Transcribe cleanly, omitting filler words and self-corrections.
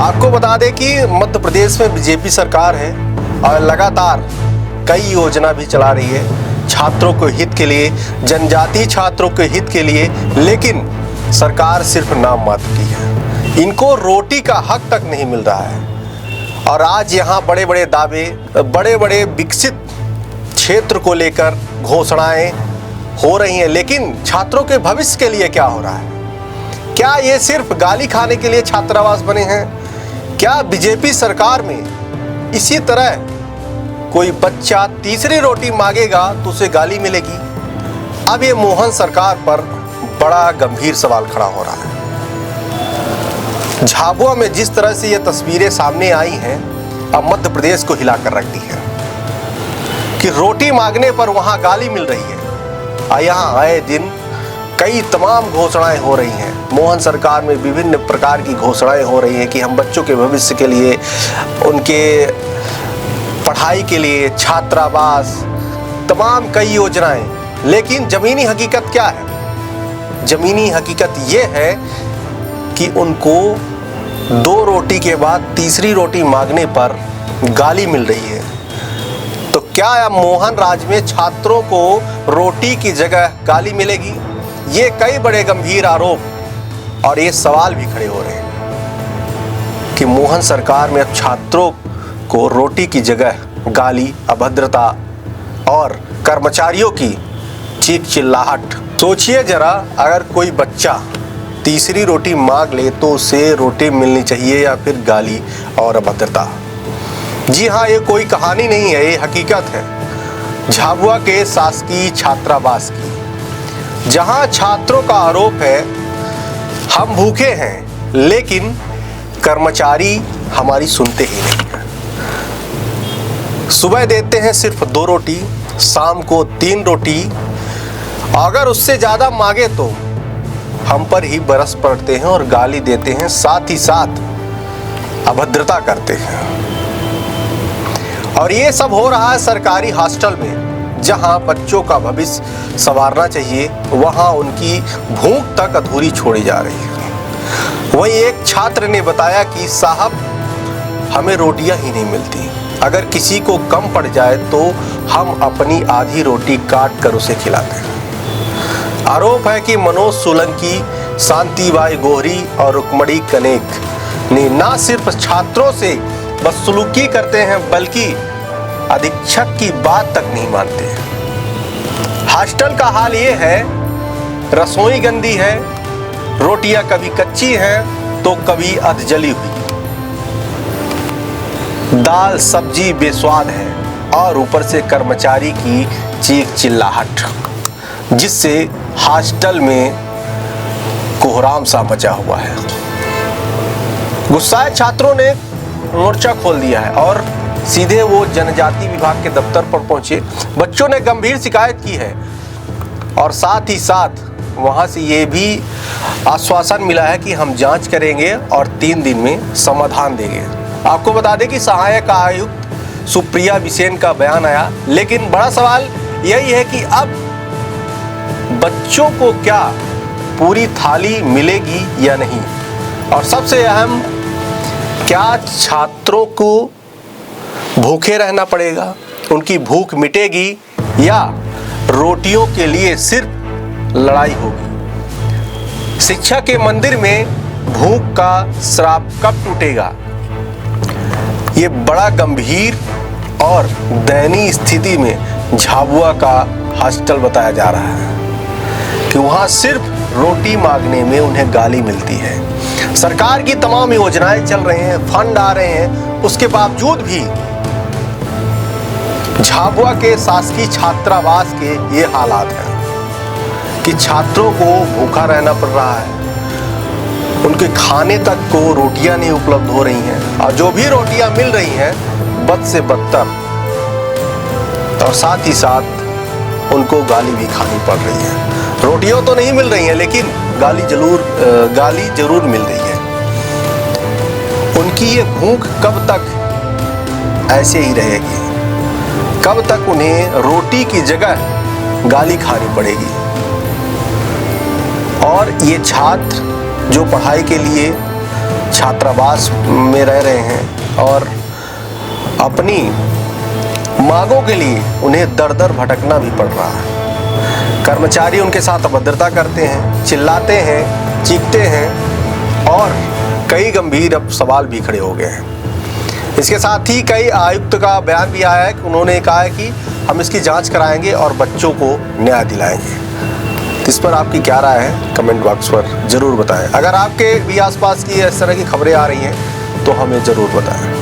आपको बता दें कि मध्य प्रदेश में बीजेपी सरकार है और लगातार कई योजना भी चला रही है छात्रों के हित के लिए, जनजातीय छात्रों के हित के लिए, लेकिन सरकार सिर्फ नाम मात्र की है। इनको रोटी का हक तक नहीं मिल रहा है। और आज यहाँ बड़े बड़े दावे, बड़े बड़े विकसित क्षेत्र को लेकर घोषणाएं हो रही हैं, लेकिन छात्रों के भविष्य के लिए क्या हो रहा है? क्या ये सिर्फ गाली खाने के लिए छात्रावास बने हैं? क्या बीजेपी सरकार में इसी तरह कोई बच्चा तीसरी रोटी मांगेगा तो उसे गाली मिलेगी? अब ये मोहन सरकार पर बड़ा गंभीर सवाल खड़ा हो रहा है। झाबुआ में जिस तरह से ये तस्वीरें सामने आई हैं, अब मध्य प्रदेश को हिलाकर रख दी है कि रोटी मांगने पर वहां गाली मिल रही है। यहाँ आए दिन कई तमाम घोषणाएं हो रही हैं। मोहन सरकार में विभिन्न प्रकार की घोषणाएं हो रही हैं कि हम बच्चों के भविष्य के लिए, उनके पढ़ाई के लिए छात्रावास, तमाम कई योजनाएं। लेकिन ज़मीनी हकीकत क्या है? ज़मीनी हकीकत ये है कि उनको 2 रोटी के बाद तीसरी रोटी मांगने पर गाली मिल रही है। तो क्या मोहन राज में छात्रों को रोटी की जगह गाली मिलेगी? ये कई बड़े गंभीर आरोप और ये सवाल भी खड़े हो रहे हैं कि मोहन सरकार में अब छात्रों को रोटी की जगह गाली, अभद्रता और कर्मचारियों की चीख चिल्लाहट। सोचिए जरा, अगर कोई बच्चा तीसरी रोटी मांग ले तो उसे रोटी मिलनी चाहिए या फिर गाली और अभद्रता? जी हाँ, ये कोई कहानी नहीं है, ये हकीकत है झाबुआ के शासकीय छात्रावास की, जहां छात्रों का आरोप है हम भूखे हैं लेकिन कर्मचारी हमारी सुनते ही नहीं है। सुबह देते हैं सिर्फ 2 रोटी, शाम को 3 रोटी, अगर उससे ज़्यादा मांगे तो हम पर ही बरस पड़ते हैं और गाली देते हैं, साथ ही साथ अभद्रता करते हैं। और ये सब हो रहा है सरकारी हॉस्टल में, जहां बच्चों का भविष्य संवारना चाहिए, वहां उनकी भूख तक अधूरी छोड़ी जा रही है। वहीं एक छात्र ने बताया कि साहब हमें रोटियां ही नहीं मिलती, अगर किसी को कम पड़ जाए तो हम अपनी आधी रोटी काट कर उसे खिलाते हैं। आरोप है कि मनोज सोलंकी, शांतिबाई गोहरी और रुकमणी कनेक ने न सिर्फ छात्रों से बदसलूकी करते हैं बल्कि अधीक्षक की बात तक नहीं मानते। हॉस्टल का हाल ये है, रसोई गंदी है, रोटियां कभी कच्ची हैं तो कभी अधजली हुई, दाल सब्जी बेस्वाद है और ऊपर से कर्मचारी की चीख चिल्लाहट, जिससे हॉस्टल में कोहराम सा मचा हुआ है। गुस्साए छात्रों ने मोर्चा खोल दिया है और सीधे वो जनजाति विभाग के दफ्तर पर पहुंचे। बच्चों ने गंभीर शिकायत की है और साथ ही साथ वहां से ये भी आश्वासन मिला है कि हम जांच करेंगे और 3 दिन में समाधान देंगे। आपको बता दें कि सहायक आयुक्त सुप्रिया बिसेन का बयान आया, लेकिन बड़ा सवाल यही है कि अब बच्चों को क्या पूरी थाली मिलेगी या नहीं, और सबसे अहम, क्या छात्रों को भूखे रहना पड़ेगा, उनकी भूख मिटेगी या रोटियों के लिए सिर्फ लड़ाई होगी? शिक्षा के मंदिर में भूख का श्राप कब टूटेगा? ये बड़ा गंभीर और दयनीय स्थिति में झाबुआ का हॉस्टल बताया जा रहा है कि वहाँ सिर्फ रोटी मांगने में उन्हें गाली मिलती है। सरकार की तमाम योजनाएं चल रहे हैं, फंड आ रहे हैं, उसके बावजूद भी झाबुआ के शासकीय छात्रावास के ये हालात हैं कि छात्रों को भूखा रहना पड़ रहा है, उनके खाने तक को रोटियां नहीं उपलब्ध हो रही हैं, और जो भी रोटियां मिल रही हैं बद से बदतर, और साथ ही साथ उनको गाली भी खानी पड़ रही है। रोटियां तो नहीं मिल रही हैं लेकिन गाली जरूर मिल रही है। उनकी ये भूख कब तक ऐसे ही रहेगी? कब तक उन्हें रोटी की जगह गाली खानी पड़ेगी? और ये छात्र जो पढ़ाई के लिए छात्रावास में रह रहे हैं और अपनी मांगों के लिए उन्हें दर दर भटकना भी पड़ रहा है। कर्मचारी उनके साथ अभद्रता करते हैं, चिल्लाते हैं, चीखते हैं और कई गंभीर अब सवाल भी खड़े हो गए हैं। इसके साथ ही कई आयुक्त का बयान भी आया है कि उन्होंने कहा है कि हम इसकी जांच कराएंगे और बच्चों को न्याय दिलाएंगे। इस पर आपकी क्या राय है, कमेंट बॉक्स पर ज़रूर बताएं। अगर आपके भी आसपास की इस तरह की खबरें आ रही हैं तो हमें ज़रूर बताएं।